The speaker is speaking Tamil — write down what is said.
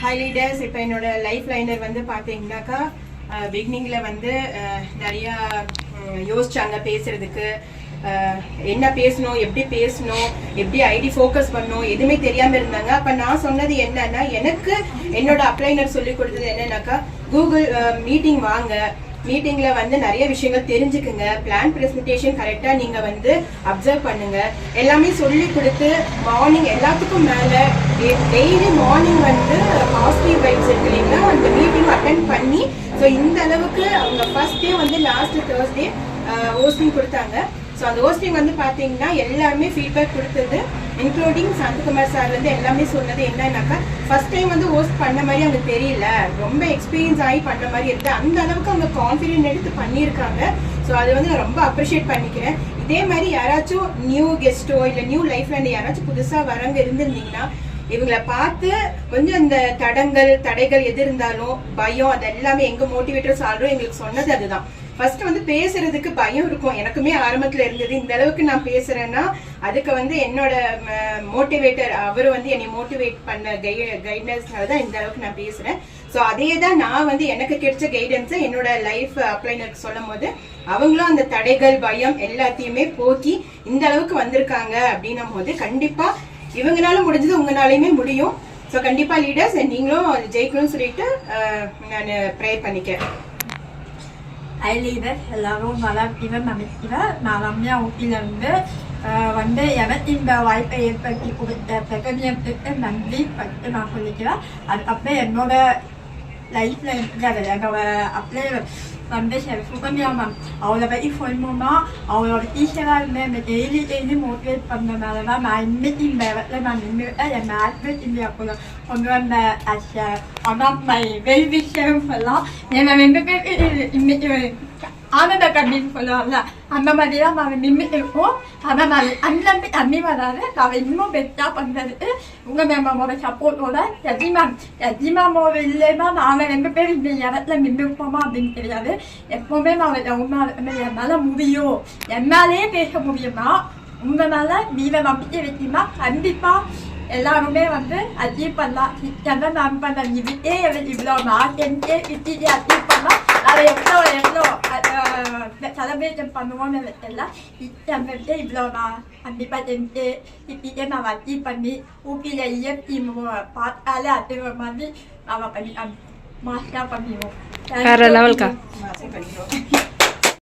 Hi leaders. இப்போ என்னோட லைஃப் லைனர் வந்து பார்த்தீங்கன்னாக்கா பிகினிங்கில் வந்து நிறையா யோசிச்சாங்க பேசுறதுக்கு. என்ன பேசணும், எப்படி ஐடி ஃபோக்கஸ் பண்ணணும் எதுவுமே தெரியாமல் இருந்தாங்க. அப்போ நான் சொன்னது என்னன்னா, எனக்கு என்னோட அப்ளைனர் சொல்லி கொடுத்தது என்னன்னாக்கா, கூகுள் மீட்டிங் வாங்க, மீட்டிங்ல வந்து நிறைய விஷயங்கள் தெரிஞ்சுக்குங்க, பிளான் பிரசன்டேஷன் கரெக்டா நீங்க வந்து அப்சர்வ் பண்ணுங்க, எல்லாமே சொல்லி கொடுத்து மார்னிங் எல்லாத்துக்கும் மேல டெய்லி மார்னிங் வந்து பாசிட்டிவ் வைப்ஸ் இருக்கு இல்லைங்களா, அந்த மீட்டிங் அட்டென்ட் பண்ணி ஸோ இந்த அளவுக்கு அவங்க ஃபர்ஸ்ட் டே வந்து லாஸ்ட் தேர்ஸ்டே ஹோஸ்டிங் கொடுத்தாங்க. ஸோ அந்த ஹோஸ்டிங் வந்து பார்த்தீங்கன்னா எல்லாருமே ஃபீட்பேக் கொடுத்தது, இன்க்ளூடிங் சாந்தகுமார் சார் வந்து எல்லாமே சொன்னது என்னன்னாக்கா, ஃபர்ஸ்ட் டைம் வந்து ஹோஸ்ட் பண்ண மாதிரி அவங்க தெரியல, ரொம்ப எக்ஸ்பீரியன்ஸ் ஆகி பண்ண மாதிரி இருக்கு, அந்த அளவுக்கு அவங்க கான்ஃபிடென்ட் எடுத்து பண்ணியிருக்காங்க. ஸோ அது வந்து நான் ரொம்ப அப்ரிஷியேட் பண்ணிக்கிறேன். இதே மாதிரி யாராச்சும் நியூ கெஸ்ட்டோ இல்லை நியூ லைஃப்ல யாராச்சும் புதுசாக வரவங்க இருந்திருந்தீங்கன்னா இவங்களை பார்த்து கொஞ்சம் இந்த தடைகள் எது இருந்தாலும் பயம், அது எல்லாமே எங்க மோட்டிவேட்டர்ஸ் ஆல்ரெடி எங்களுக்கு சொன்னது அதுதான். ஃபர்ஸ்ட் வந்து பேசுறதுக்கு பயம் இருக்கும், எனக்குமே ஆரம்பத்துல இருந்தது. இந்த அளவுக்கு நான் பேசுறேன்னா அதுக்கு வந்து என்னோட மோட்டிவேட்டர் அவர் வந்து என்னை மோட்டிவேட் பண்ண கைடன்ஸ்னால தான் இந்த அளவுக்கு நான் பேசுறேன். ஸோ அதே தான் நான் வந்து எனக்கு கிடைச்ச கைடன்ஸை என்னோட லைஃப் அப்ளைனருக்கு சொல்லும் போது அவங்களும் அந்த தடைகள் பயம் எல்லாத்தையுமே போக்கி இந்த அளவுக்கு வந்திருக்காங்க அப்படின்னும் போது கண்டிப்பா இவங்களால முடிஞ்சது உங்களாலையுமே முடியும். ஸோ கண்டிப்பா லீடர்ஸ் நீங்களும் ஜெயிக்கணும்னு சொல்லிட்டு நான் ப்ரே பண்ணிக்கிறேன். ஹை லீடர்ஸ், எல்லாரும் நல்லா இருக்கீங்கன்னு நினைக்கிறேன். நான் ரம்யா ஊட்டியிலேருந்து வந்து எனக்கு இந்த வாய்ப்பை ஏற்படுத்தி கொடுத்த பிரகதியத்துக்கு நன்றி ஃபஸ்ட்டு நான் சொல்லிக்கிறேன். அதுக்கப்புறம் என்னோட லைஃப்பில் இருக்கிறது என்னோட அப்படியே வந்து சுகன்யா மேம் அவளை பற்றி சொல்லணும்னா, அவளோட டீச்சராக இருந்து இந்த டெய்லி மோட்டிவேட் பண்ணதுனால தான் நான் இன்னைக்கு இந்த இடத்துல நான் நின்றுட்டேன். என் ஆக்டிவேட் இந்தியாவுக்குள்ள கொண்டு வந்த ஒன் ஆஃப் மை வெல் விஷயம் சொல்லலாம். என்னை 2 பேருக்கு இன்னைக்கு ஆனந்த கண்ணின்னு சொல்லுவாங்கல்ல, அந்த மாதிரி தான் நாங்கள் நின்றுட்டு இருக்கோம். ஆனால் நான் அன்னிலேருந்து தண்ணி வராது, நாங்கள் இன்னும் பெஸ்ட்டாக பண்ணுறதுக்கு உங்கள் மேமோட சப்போர்ட்டோட எஜிமாமோட இல்லைன்னா நாங்கள் 2 பேர் இந்த இடத்துல நின்றுப்போமா அப்படின்னு தெரியாது. எப்போவுமே நாங்கள் டவுனாக இருக்கணும். என்னால் முடியும், என்னாலே பேச முடியும்னா உங்களால் நீங்கள் நம்பிக்கை வைக்கிங்கன்னா கண்டிப்பாக எல்லாருமே வந்து அச்சீவ் பண்ணலாம். சிக்கன் நான் பண்ண இதுக்கே எனக்கு இவ்வளோ நான் செஞ்சே கிட்டிட்டு அச்சீவ் பண்ணலாம். அதை எவ்வளோ செலிப்ரேஷன் பண்ணுவோன்னு எல்லாம் கிச்சன்ட்டு இவ்வளோ நான் கண்டிப்பாக செஞ்சு கிட்டிட்டு நான் அச்சீவ் பண்ணி ஊட்டியில் இயற்கை பார்த்தாலே அச்சீவ் மாதிரி நாம் பண்ணி மாஸ்டாக பண்ணிடுவோம்.